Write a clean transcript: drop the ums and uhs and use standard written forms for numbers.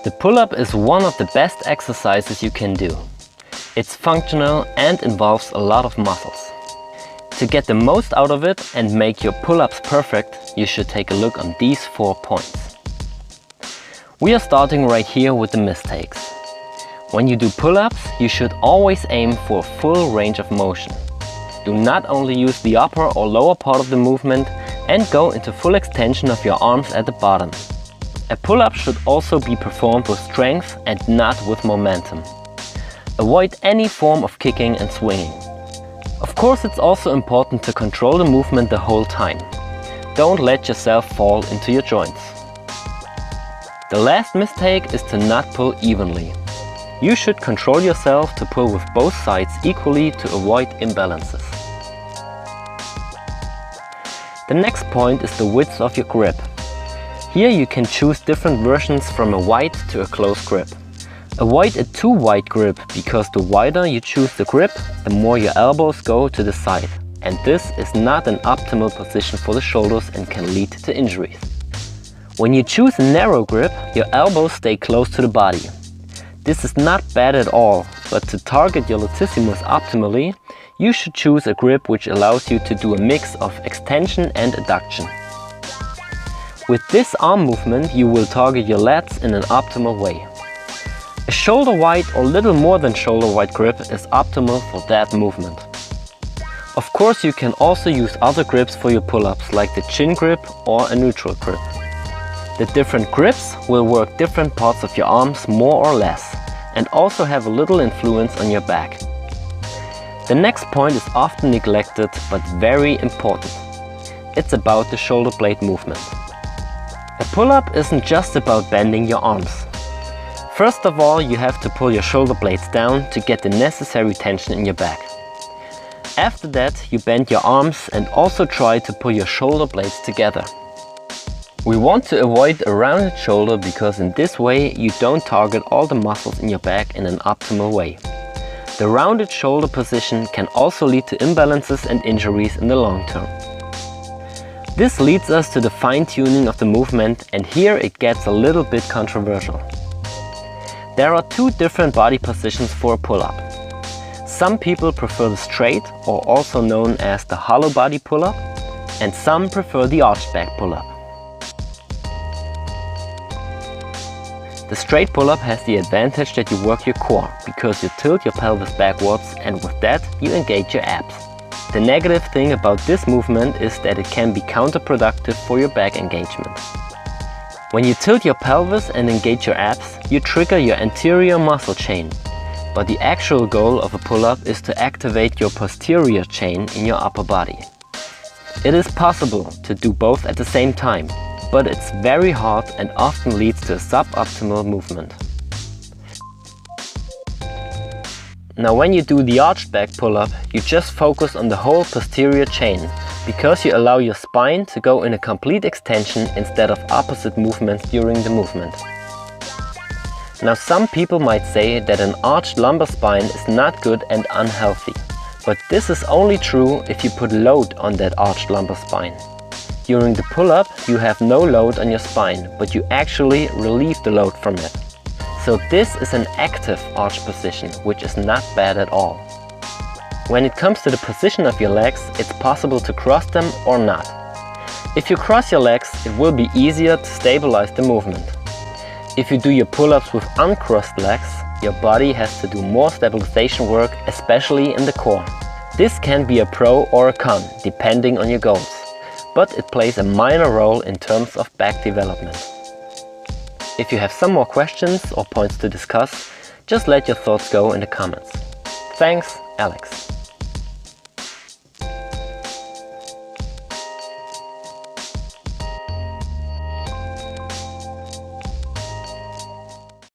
The pull-up is one of the best exercises you can do. It's functional and involves a lot of muscles. To get the most out of it and make your pull-ups perfect, you should take a look on these 4 points. We are starting right here with the mistakes. When you do pull-ups, you should always aim for a full range of motion. Do not only use the upper or lower part of the movement and go into full extension of your arms at the bottom. A pull-up should also be performed with strength and not with momentum. Avoid any form of kicking and swinging. Of course, it's also important to control the movement the whole time. Don't let yourself fall into your joints. The last mistake is to not pull evenly. You should control yourself to pull with both sides equally to avoid imbalances. The next point is the width of your grip. Here you can choose different versions from a wide to a close grip. Avoid a too wide grip, because the wider you choose the grip, the more your elbows go to the side. And this is not an optimal position for the shoulders and can lead to injuries. When you choose a narrow grip, your elbows stay close to the body. This is not bad at all, but to target your latissimus optimally, you should choose a grip which allows you to do a mix of extension and adduction. With this arm movement, you will target your lats in an optimal way. A shoulder-wide or little more than shoulder-wide grip is optimal for that movement. Of course, you can also use other grips for your pull-ups, like the chin grip or a neutral grip. The different grips will work different parts of your arms more or less, and also have a little influence on your back. The next point is often neglected but very important. It's about the shoulder blade movement. A pull-up isn't just about bending your arms. First of all, you have to pull your shoulder blades down to get the necessary tension in your back. After that, you bend your arms and also try to pull your shoulder blades together. We want to avoid a rounded shoulder, because in this way you don't target all the muscles in your back in an optimal way. The rounded shoulder position can also lead to imbalances and injuries in the long term. This leads us to the fine-tuning of the movement, and here it gets a little bit controversial. There are 2 different body positions for a pull-up. Some people prefer the straight, or also known as the hollow body pull-up, and some prefer the arched back pull-up. The straight pull-up has the advantage that you work your core, because you tilt your pelvis backwards, and with that you engage your abs. The negative thing about this movement is that it can be counterproductive for your back engagement. When you tilt your pelvis and engage your abs, you trigger your anterior muscle chain. But the actual goal of a pull-up is to activate your posterior chain in your upper body. It is possible to do both at the same time, but it's very hard and often leads to a suboptimal movement. Now, when you do the arched back pull-up, you just focus on the whole posterior chain, because you allow your spine to go in a complete extension instead of opposite movements during the movement. Now, some people might say that an arched lumbar spine is not good and unhealthy, but this is only true if you put load on that arched lumbar spine. During the pull-up, you have no load on your spine, but you actually relieve the load from it. So this is an active arch position, which is not bad at all. When it comes to the position of your legs, it's possible to cross them or not. If you cross your legs, it will be easier to stabilize the movement. If you do your pull-ups with uncrossed legs, your body has to do more stabilization work, especially in the core. This can be a pro or a con, depending on your goals, but it plays a minor role in terms of back development. If you have some more questions or points to discuss, just let your thoughts go in the comments. Thanks, Alex.